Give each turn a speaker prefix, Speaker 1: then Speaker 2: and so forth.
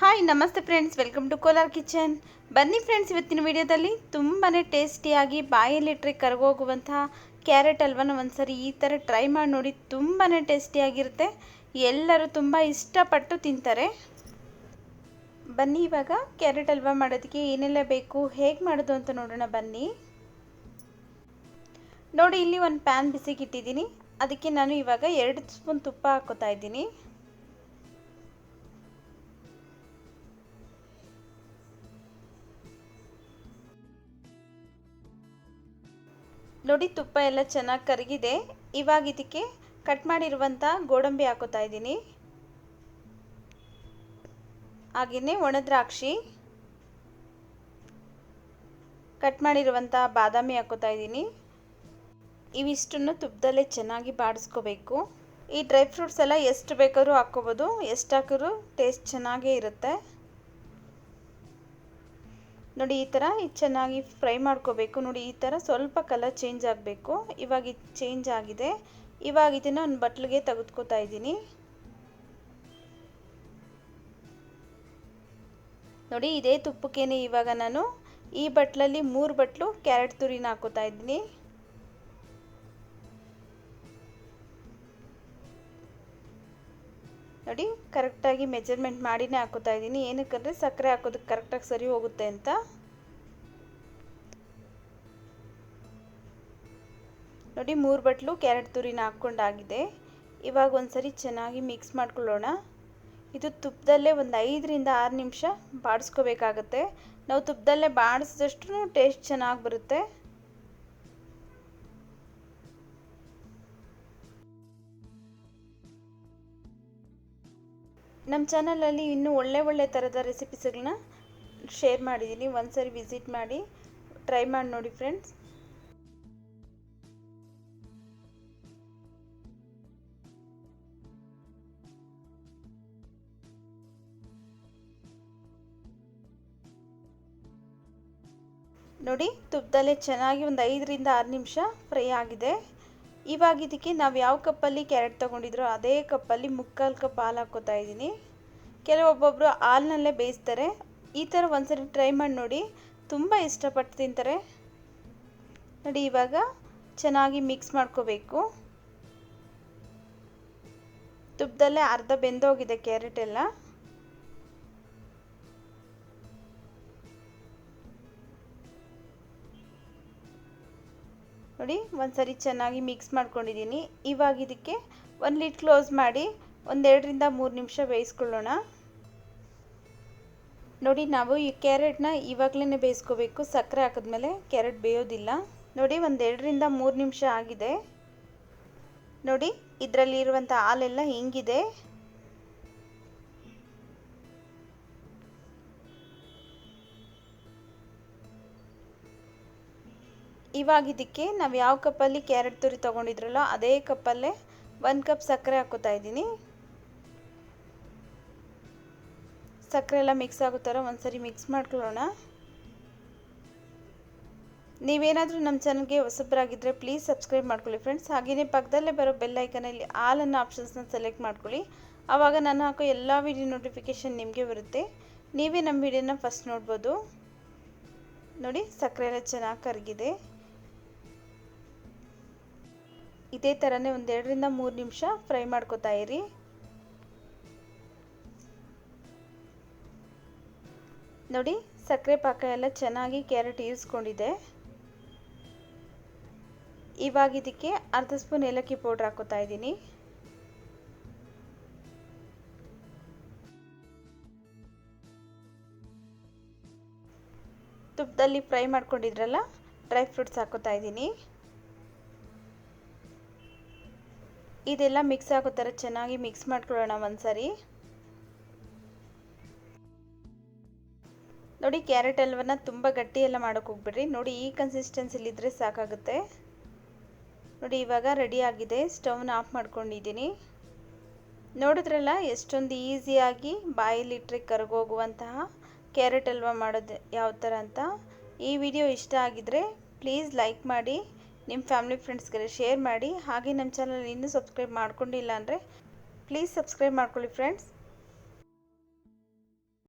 Speaker 1: Hi ನಮಸ್ತೆ friends, welcome to Kolar kitchen. ಬನ್ನಿ friends, ಇವತ್ತಿನ ವಿಡಿಯೋದಲ್ಲಿ ತುಂಬಾ ಟೇಸ್ಟಿಯಾಗಿ ಬಾಯಲ್ಲಿಟ್ಟರೆ ಕರಗೋಗುವಂತಹ ಕ್ಯಾರೆಟ್ ಹಲ್ವನ ಒಂದ್ಸರಿ ಈ ಥರ ಟ್ರೈ ಮಾಡಿ ನೋಡಿ. ತುಂಬಾ ಟೇಸ್ಟಿಯಾಗಿರುತ್ತೆ, ಎಲ್ಲರೂ ತುಂಬ ಇಷ್ಟಪಟ್ಟು ತಿಂತಾರೆ. ಬನ್ನಿ ಇವಾಗ ಕ್ಯಾರೆಟ್ ಹಲ್ವ ಮಾಡೋದಕ್ಕೆ ಏನೆಲ್ಲ ಬೇಕು, ಹೇಗೆ ಮಾಡೋದು ಅಂತ ನೋಡೋಣ ಬನ್ನಿ. ನೋಡಿ, ಇಲ್ಲಿ ಒಂದು ಪ್ಯಾನ್ ಬಿಸಿಗೆ ಇಟ್ಟಿದ್ದೀನಿ. ಅದಕ್ಕೆ ನಾನು ಇವಾಗ 2 ಸ್ಪೂನ್ ತುಪ್ಪ ಹಾಕೋತಾ ಇದ್ದೀನಿ. ನೋಡಿ, ತುಪ್ಪ ಎಲ್ಲ ಚೆನ್ನಾಗಿ ಕರಗಿದೆ. ಇವಾಗ ಇದಕ್ಕೆ ಕಟ್ ಮಾಡಿರುವಂಥ ಗೋಡಂಬಿ ಹಾಕೋತಾ ಇದ್ದೀನಿ. ಹಾಗೆಯೇ ಒಣ ದ್ರಾಕ್ಷಿ, ಕಟ್ ಮಾಡಿರುವಂಥ ಬಾದಾಮಿ ಹಾಕೋತಾ ಇದ್ದೀನಿ. ಇವಿಷ್ಟನ್ನು ತುಪ್ಪದಲ್ಲೇ ಚೆನ್ನಾಗಿ ಬಾಡಿಸ್ಕೋಬೇಕು. ಈ ಡ್ರೈ ಫ್ರೂಟ್ಸ್ ಎಲ್ಲ ಎಷ್ಟು ಬೇಕಾದ್ರೂ ಹಾಕ್ಕೋಬೋದು, ಎಷ್ಟು ಹಾಕಿದ್ರೂ ಟೇಸ್ಟ್ ಚೆನ್ನಾಗೇ ಇರುತ್ತೆ. ನೋಡಿ, ಈ ಥರ ಚೆನ್ನಾಗಿ ಫ್ರೈ ಮಾಡ್ಕೋಬೇಕು. ನೋಡಿ, ಈ ಥರ ಸ್ವಲ್ಪ ಕಲರ್ ಚೇಂಜ್ ಆಗಬೇಕು. ಇವಾಗ ಇದು ಚೇಂಜ್ ಆಗಿದೆ. ಇವಾಗ ಇದನ್ನು ಒಂದು ಬಟ್ಲಿಗೆ ತೆಗೆದುಕೋತಾ ಇದ್ದೀನಿ. ನೋಡಿ, ಇದೇ ತುಪ್ಪಕ್ಕೇನೆ ಇವಾಗ ನಾನು ಈ ಬಟ್ಲಲ್ಲಿ 3 ಬಟ್ಲು ಕ್ಯಾರೆಟ್ ತುರಿನ ಹಾಕೋತಾ ಇದ್ದೀನಿ. ನೋಡಿ, ಕರೆಕ್ಟಾಗಿ ಮೆಜರ್ಮೆಂಟ್ ಮಾಡಿನೇ ಹಾಕೋತಾ ಇದ್ದೀನಿ. ಏನಕ್ಕಂದರೆ ಸಕ್ಕರೆ ಹಾಕೋದಕ್ಕೆ ಕರೆಕ್ಟಾಗಿ ಸರಿ ಹೋಗುತ್ತೆ ಅಂತ. ನೋಡಿ, 3 ಬಟ್ಲು ಕ್ಯಾರೆಟ್ ತುರಿನ ಹಾಕ್ಕೊಂಡಾಗಿದೆ. ಇವಾಗ ಒಂದ್ಸರಿ ಚೆನ್ನಾಗಿ ಮಿಕ್ಸ್ ಮಾಡ್ಕೊಳ್ಳೋಣ. ಇದು ತುಪ್ಪದಲ್ಲೇ ಒಂದು 5ರಿಂದ 6 ನಿಮಿಷ ಬಾಡಿಸ್ಕೋಬೇಕಾಗತ್ತೆ. ನಾವು ತುಪ್ಪದಲ್ಲೇ ಬಾಡಿಸಿದಷ್ಟು ಟೇಸ್ಟ್ ಚೆನ್ನಾಗಿ ಬರುತ್ತೆ. ನಮ್ಮ ಚಾನಲಲ್ಲಿ ಇನ್ನೂ ಒಳ್ಳೆ ಥರದ ರೆಸಿಪೀಸ್ಗಳನ್ನ ಶೇರ್ ಮಾಡಿದ್ದೀನಿ. ಒಂದ್ಸರಿ ವಿಸಿಟ್ ಮಾಡಿ ಟ್ರೈ ಮಾಡಿ ನೋಡಿ ಫ್ರೆಂಡ್ಸ್. ನೋಡಿ, ತುಪ್ಪದಲ್ಲೇ ಚೆನ್ನಾಗಿ ಒಂದು 5ರಿಂದ 6 ನಿಮಿಷ ಫ್ರೈ ಆಗಿದೆ. ಇವಾಗ ಇದಕ್ಕೆ ನಾವು ಯಾವ ಕಪ್ಪಲ್ಲಿ ಕ್ಯಾರೆಟ್ ತೊಗೊಂಡಿದ್ರೋ ಅದೇ ಕಪ್ಪಲ್ಲಿ 3/4 ಕಪ್ ಹಾಲು ಹಾಕ್ಕೋತಾ ಇದ್ದೀನಿ. ಕೆಲವೊಬ್ಬೊಬ್ಬರು ಹಾಲಿನಲ್ಲೇ ಬೇಯಿಸ್ತಾರೆ. ಈ ಥರ ಒಂದ್ಸರಿ ಟ್ರೈ ಮಾಡಿ ನೋಡಿ, ತುಂಬ ಇಷ್ಟಪಟ್ಟು ತಿಂತಾರೆ. ನೋಡಿ, ಇವಾಗ ಚೆನ್ನಾಗಿ ಮಿಕ್ಸ್ ಮಾಡ್ಕೋಬೇಕು. ತುಪ್ಪದಲ್ಲೇ ಅರ್ಧ ಬೆಂದೋಗಿದೆ ಕ್ಯಾರೆಟ್ ಎಲ್ಲ. ನೋಡಿ, ಒಂದ್ಸರಿ ಚೆನ್ನಾಗಿ ಮಿಕ್ಸ್ ಮಾಡ್ಕೊಂಡಿದ್ದೀನಿ. ಇವಾಗ ಇದಕ್ಕೆ ಒಂದು ಲಿಡ್ ಕ್ಲೋಸ್ ಮಾಡಿ 1-2ರಿಂದ 3 ನಿಮಿಷ ಬೇಯಿಸ್ಕೊಳ್ಳೋಣ. ನೋಡಿ, ನಾವು ಈ ಕ್ಯಾರೆಟ್ನ ಇವಾಗಲೇ ಬೇಯಿಸ್ಕೋಬೇಕು. ಸಕ್ಕರೆ ಹಾಕಿದ್ಮೇಲೆ ಕ್ಯಾರೆಟ್ ಬೇಯೋದಿಲ್ಲ. ನೋಡಿ, 1-2ರಿಂದ 3 ನಿಮಿಷ ಆಗಿದೆ. ನೋಡಿ, ಇದರಲ್ಲಿ ಇರುವಂಥ ಹಾಲೆಲ್ಲ ಹಿಂಗಿದೆ. ಇವಾಗ ಇದಕ್ಕೆ ನಾವು ಯಾವ ಕಪ್ಪಲ್ಲಿ ಕ್ಯಾರೆಟ್ ತುರಿ ತೊಗೊಂಡಿದ್ರಲ್ಲ ಅದೇ ಕಪ್ಪಲ್ಲೇ 1 ಕಪ್ ಸಕ್ಕರೆ ಹಾಕೋತಾ ಇದ್ದೀನಿ. ಸಕ್ಕರೆ ಎಲ್ಲ ಮಿಕ್ಸ್ ಆಗೋ ಥರ ಒಂದ್ಸರಿ ಮಿಕ್ಸ್ ಮಾಡ್ಕೊಳ್ಳೋಣ. ನೀವೇನಾದರೂ ನಮ್ಮ ಚಾನಲ್ಗೆ ಹೊಸಬರಾಗಿದ್ದರೆ ಪ್ಲೀಸ್ ಸಬ್ಸ್ಕ್ರೈಬ್ ಮಾಡ್ಕೊಳ್ಳಿ ಫ್ರೆಂಡ್ಸ್. ಹಾಗೆಯೇ ಪಕ್ಕದಲ್ಲೇ ಬರೋ ಬೆಲ್ ಐಕನಲ್ಲಿ ಆಲ್ ಅನ್ನೋ ಆಪ್ಷನ್ಸ್ನ ಸೆಲೆಕ್ಟ್ ಮಾಡ್ಕೊಳ್ಳಿ. ಆವಾಗ ನಾನು ಹಾಕೋ ಎಲ್ಲ ವಿಡಿಯೋ ನೋಟಿಫಿಕೇಷನ್ ನಿಮಗೆ ಬರುತ್ತೆ. ನೀವೇ ನಮ್ಮ ವಿಡಿಯೋನ ಫಸ್ಟ್ ನೋಡ್ಬೋದು. ನೋಡಿ, ಸಕ್ಕರೆ ಎಲ್ಲ ಚೆನ್ನಾಗಿ ಕರಗಿದೆ. ಇದೇ ಥರನೇ 1-2ರಿಂದ 3 ನಿಮಿಷ ಫ್ರೈ ಮಾಡ್ಕೋತಾ ಇರಿ. ನೋಡಿ, ಸಕ್ಕರೆ ಪಾಕ ಎಲ್ಲ ಚೆನ್ನಾಗಿ ಕ್ಯಾರೆಟ್ ಇರಿಸ್ಕೊಂಡಿದೆ. ಇವಾಗ ಇದಕ್ಕೆ ಅರ್ಧ ಸ್ಪೂನ್ ಏಲಕ್ಕಿ ಪೌಡ್ರ್ ಹಾಕೋತಾ ಇದ್ದೀನಿ. ತುಪ್ಪದಲ್ಲಿ ಫ್ರೈ ಮಾಡ್ಕೊಂಡಿದ್ರಲ್ಲ ಡ್ರೈ ಫ್ರೂಟ್ಸ್ ಹಾಕೋತಾ ಇದ್ದೀನಿ. ಇದೆಲ್ಲ ಮಿಕ್ಸ್ ಆಗೋ ಥರ ಚೆನ್ನಾಗಿ ಮಿಕ್ಸ್ ಮಾಡ್ಕೊಳ್ಳೋಣ ಒಂದ್ಸರಿ. ನೋಡಿ, ಕ್ಯಾರೆಟ್ ಹಲ್ವನ ತುಂಬ ಗಟ್ಟಿ ಎಲ್ಲ ಮಾಡೋಕೆ ಹೋಗ್ಬಿಡ್ರಿ. ನೋಡಿ, ಈ ಕನ್ಸಿಸ್ಟೆನ್ಸಿಲಿದ್ದರೆ ಸಾಕಾಗುತ್ತೆ. ನೋಡಿ, ಇವಾಗ ರೆಡಿ ಆಗಿದೆ. ಸ್ಟವ್ನ ಆಫ್ ಮಾಡ್ಕೊಂಡಿದ್ದೀನಿ. ನೋಡಿದ್ರಲ್ಲ ಎಷ್ಟೊಂದು ಈಸಿಯಾಗಿ ಬಾಯಲ್ಲಿಟ್ಟರೆ ಕರಗೋಗುವಂತಹ ಕ್ಯಾರೆಟ್ ಹಲ್ವ ಮಾಡೋದು ಯಾವ ಥರ ಅಂತ. ಈ ವಿಡಿಯೋ ಇಷ್ಟ ಆಗಿದ್ರೆ ಪ್ಲೀಸ್ ಲೈಕ್ ಮಾಡಿ, ನಿಮ್ಮ ಫ್ಯಾಮಿಲಿ ಫ್ರೆಂಡ್ಸ್ಗೆಲ್ಲ ಶೇರ್ ಮಾಡಿ. ಹಾಗೆ ನಮ್ಮ ಚಾನಲ್ ಇನ್ನೂ ಸಬ್ಸ್ಕ್ರೈಬ್ ಮಾಡ್ಕೊಂಡಿಲ್ಲ ಅಂದರೆ ಪ್ಲೀಸ್ ಸಬ್ಸ್ಕ್ರೈಬ್ ಮಾಡ್ಕೊಳ್ಳಿ ಫ್ರೆಂಡ್ಸ್.